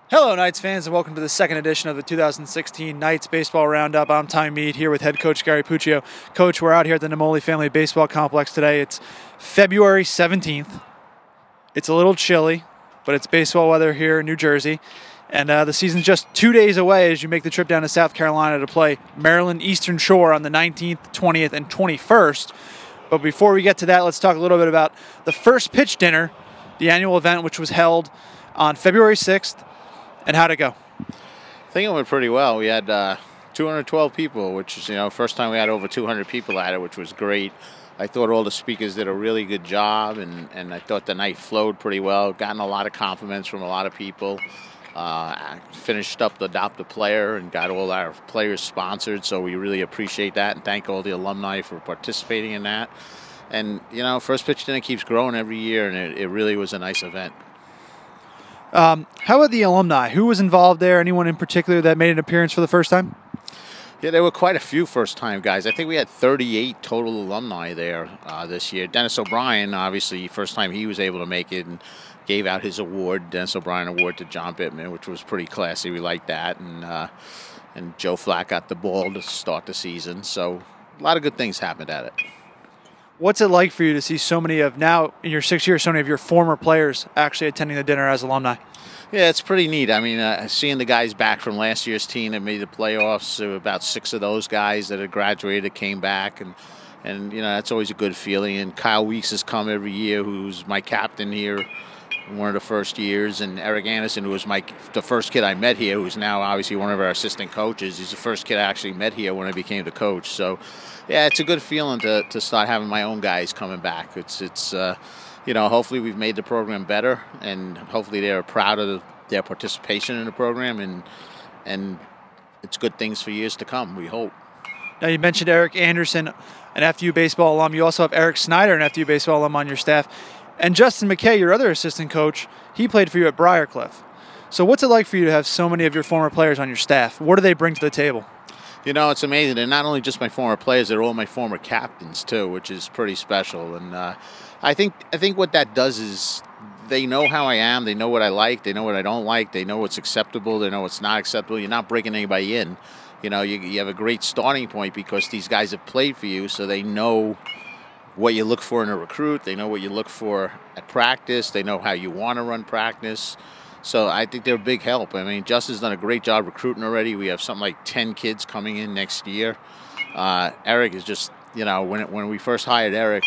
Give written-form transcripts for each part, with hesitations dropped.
Hello, Knights fans, and welcome to the second edition of the 2016 Knights Baseball Roundup. I'm Ty Mead here with head coach Gary Puccio. Coach, we're out here at the Namoli Family Baseball Complex today. It's February 17th. It's a little chilly, but it's baseball weather here in New Jersey. And the season's just 2 days away as you make the trip down to South Carolina to play Maryland Eastern Shore on the 19th, 20th, and 21st. But before we get to that, let's talk a little bit about the first pitch dinner, the annual event which was held on February 6th. And how'd it go? I think it went pretty well. We had 212 people, which is, first time we had over 200 people at it, which was great. I thought all the speakers did a really good job, and I thought the night flowed pretty well. Gotten a lot of compliments from a lot of people. I finished up the Adopt a Player and got all our players sponsored, so we really appreciate that and thank all the alumni for participating in that. And, First Pitch Dinner keeps growing every year, and it really was a nice event. How about the alumni? Who was involved there? Anyone in particular that made an appearance for the first time? Yeah, there were quite a few first-time guys. I think we had 38 total alumni there this year. Dennis O'Brien, obviously, first time he was able to make it and gave out his award, Dennis O'Brien Award to John Bittmann, which was pretty classy. We liked that. And Joe Flack got the ball to start the season. So a lot of good things happened at it. What's it like for you to see so many of, now in your 6 years, so many of your former players actually attending the dinner as alumni? Yeah, it's pretty neat. I mean, seeing the guys back from last year's team that made the playoffs, about 6 of those guys that had graduated came back, and that's always a good feeling. And Kyle Weeks has come every year, who's my captain here one of the first years, and Erik Anderson, who was the first kid I met here, who's now obviously one of our assistant coaches. He's the first kid I actually met here when I became the coach. So, yeah, it's a good feeling to start having my own guys coming back. It's hopefully we've made the program better, and hopefully they're proud of their participation in the program, and it's good things for years to come, we hope. Now, you mentioned Erik Anderson, an FU baseball alum. You also have Eric Snyder, an FU baseball alum, on your staff. And Justin McKay, your other assistant coach, he played for you at Briarcliff. So what's it like for you to have so many of your former players on your staff? What do they bring to the table? It's amazing. They're not only just my former players, they're all my former captains, too, which is pretty special. And I think what that does is they know how I am. They know what I like. They know what I don't like. They know what's acceptable. They know what's not acceptable. You're not breaking anybody in. You have a great starting point because these guys have played for you, so they know what you look for in a recruit. They know what you look for at practice. They know how you want to run practice. So I think they're a big help. I mean, Justin's done a great job recruiting already. We have something like 10 kids coming in next year. Erik is just, when we first hired Erik,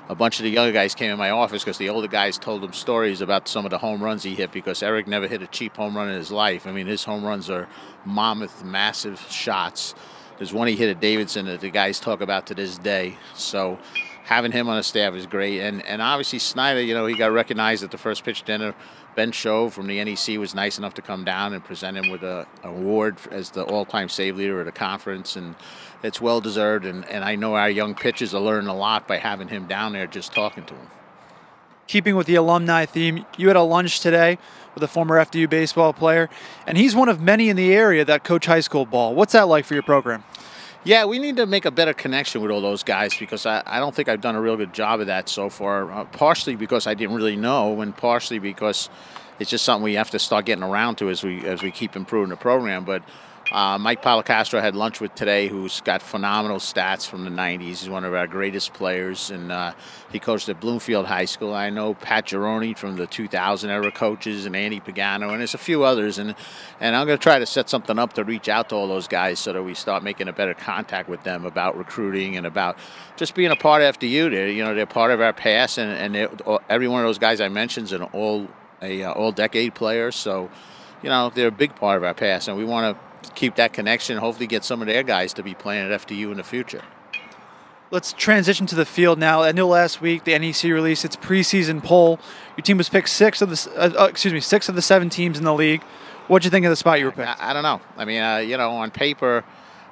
a bunch of the younger guys came in my office because the older guys told them stories about some of the home runs he hit, because Erik never hit a cheap home run in his life. I mean, his home runs are mammoth, massive shots. There's one he hit at Davidson that the guys talk about to this day. So having him on the staff is great. And obviously Snyder, he got recognized at the First Pitch Dinner. Ben Show from the NEC was nice enough to come down and present him with an award as the all-time save leader at the conference, and it's well-deserved. And I know our young pitchers are learning a lot by having him down there just talking to him. Keeping with the alumni theme, you had a lunch today with a former FDU baseball player, and he's one of many in the area that coach high school ball. What's that like for your program? Yeah, we need to make a better connection with all those guys, because I don't think I've done a real good job of that so far, partially because I didn't really know, and partially because it's just something we have to start getting around to as we keep improving the program. But Mike Policastro had lunch with today, who's got phenomenal stats from the 90s. He's one of our greatest players, and he coached at Bloomfield High School. I know Pat Gironi from the 2000 era coaches, and Andy Pagano, and there's a few others. And I'm going to try to set something up to reach out to all those guys so that we start making a better contact with them about recruiting and about just being a part of FDU. They're part of our past, and every one of those guys I mentioned is an all-decade player. So, they're a big part of our past, and we want to keep that connection, hopefully get some of their guys to be playing at FDU in the future. Let's transition to the field now. I know last week the NEC released its preseason poll. Your team was picked six of the 7 teams in the league. What'd you think of the spot you were picked? I don't know. I mean, on paper,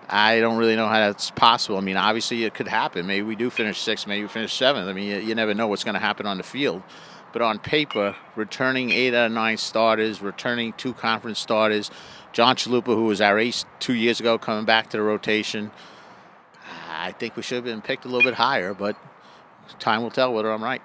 I don't really know how that's possible. I mean, obviously it could happen. Maybe we do finish 6th, maybe we finish 7th. I mean, you never know what's going to happen on the field. But on paper, returning 8 out of 9 starters, returning 2 conference starters, John Chalupa, who was our ace 2 years ago, coming back to the rotation, I think we should have been picked a little bit higher, but time will tell whether I'm right.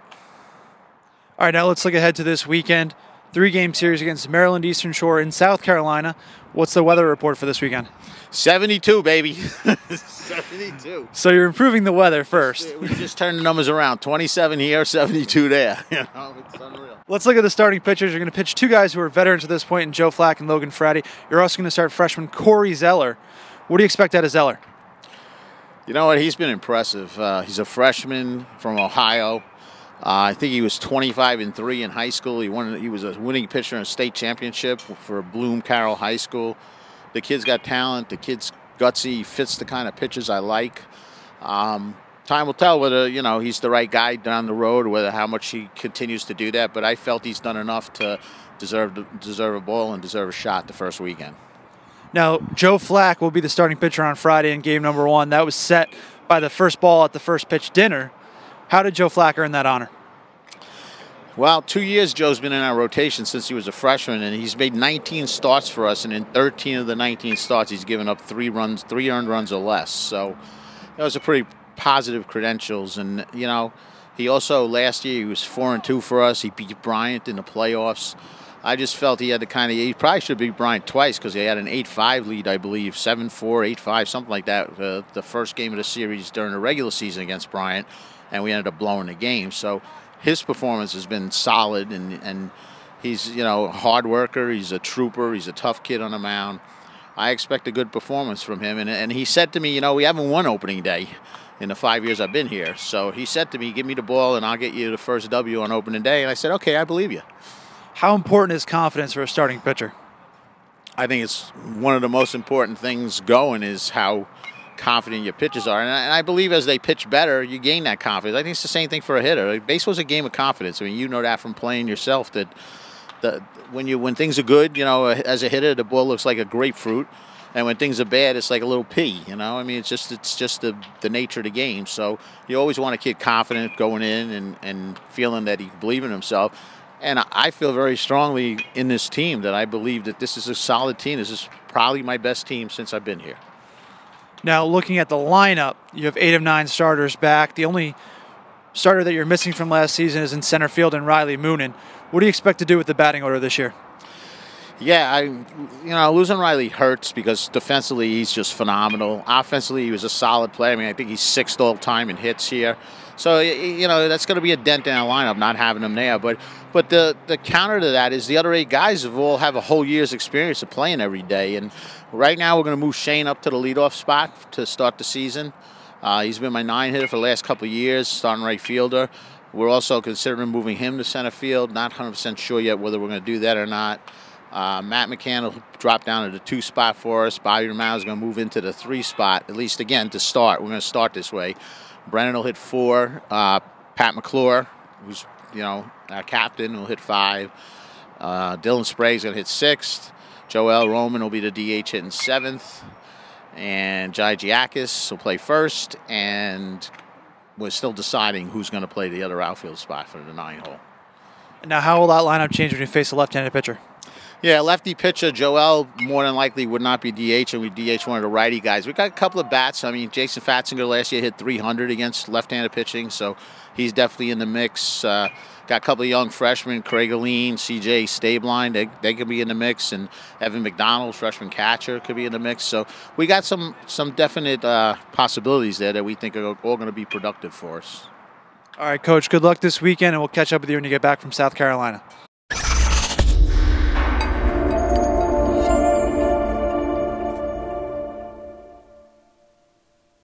All right, now let's look ahead to this weekend. 3-game series against Maryland Eastern Shore in South Carolina. What's the weather report for this weekend? 72, baby. 72. So you're improving the weather first. We just turned the numbers around. 27 here, 72 there. You know, it's unreal. Let's look at the starting pitchers. You're going to pitch 2 guys who are veterans at this point in Joe Flack and Logan Fratty. You're also going to start freshman Corey Zeller. What do you expect out of Zeller? You know what? He's been impressive. He's a freshman from Ohio. I think he was 25-3 in high school. He was a winning pitcher in a state championship for Bloom Carroll High School. The kid's got talent. The kid's gutsy. He fits the kind of pitchers I like. Time will tell whether he's the right guy down the road, or how much he continues to do that. But I felt he's done enough to deserve a ball and deserve a shot the first weekend. Now, Joe Flack will be the starting pitcher on Friday in game number 1. That was set by the first ball at the first pitch dinner. How did Joe Flack earn that honor? Well, 2 years Joe's been in our rotation since he was a freshman, and he's made 19 starts for us, and in 13 of the 19 starts, he's given up 3 earned runs or less. So that was a pretty positive credentials. And, he also, last year, he was 4-2 for us. He beat Bryant in the playoffs. I just felt he had he probably should have beat Bryant twice, because he had an 8-5 lead, I believe, 7-4, 8-5, something like that, the first game of the series during the regular season against Bryant, and we ended up blowing the game. So his performance has been solid, and he's, a hard worker. He's a trooper. He's a tough kid on the mound. I expect a good performance from him. And he said to me, we haven't won opening day in the 5 years I've been here. So he said to me, give me the ball and I'll get you the first W on opening day. And I said, okay, I believe you. How important is confidence for a starting pitcher? I think it's one of the most important things going is how confident your pitchers are. And I believe as they pitch better, you gain that confidence. I think it's the same thing for a hitter. Baseball's a game of confidence. I mean, you know that from playing yourself, that when things are good, as a hitter, the ball looks like a grapefruit. And when things are bad, it's like a little pea, I mean, it's just the nature of the game. So you always want a kid confident going in and feeling that he believes in himself. And I feel very strongly in this team that I believe that this is a solid team. This is probably my best team since I've been here. Now, looking at the lineup, you have 8 of 9 starters back. The only starter that you're missing from last season is in center field and Riley Moonen. What do you expect to do with the batting order this year? Yeah, losing Riley hurts because defensively he's just phenomenal. Offensively, he was a solid player. I mean, I think he's 6th all-time in hits here. So, that's going to be a dent in our lineup, not having him there. But the counter to that is the other 8 guys all have a whole year's experience of playing every day. And right now we're going to move Shane up to the leadoff spot to start the season. He's been my 9 hitter for the last couple of years, starting right fielder. We're also considering moving him to center field. Not 100% sure yet whether we're going to do that or not. Matt McCann will drop down to the 2 spot for us. Bobby Romano is going to move into the 3 spot, at least again to start. We're going to start this way. Brennan will hit 4. Pat McClure, who's our captain, will hit 5. Dylan Sprague's going to hit 6th. Joel Roman will be the DH hitting 7th. And Jai Giakis will play 1st. And we're still deciding who's going to play the other outfield spot for the 9 hole. Now, how will that lineup change when you face a left-handed pitcher? Yeah, lefty pitcher, Joel more than likely would not be DH, and we DH one of the righty guys. We've got a couple of bats. I mean, Jason Fatzinger last year hit 300 against left-handed pitching, so he's definitely in the mix. Got a couple of young freshmen, Craig Aline, CJ Stabline, they could be in the mix, and Evan McDonald, freshman catcher, could be in the mix. So we got some definite possibilities there that we think are all going to be productive for us. All right, Coach, good luck this weekend, and we'll catch up with you when you get back from South Carolina.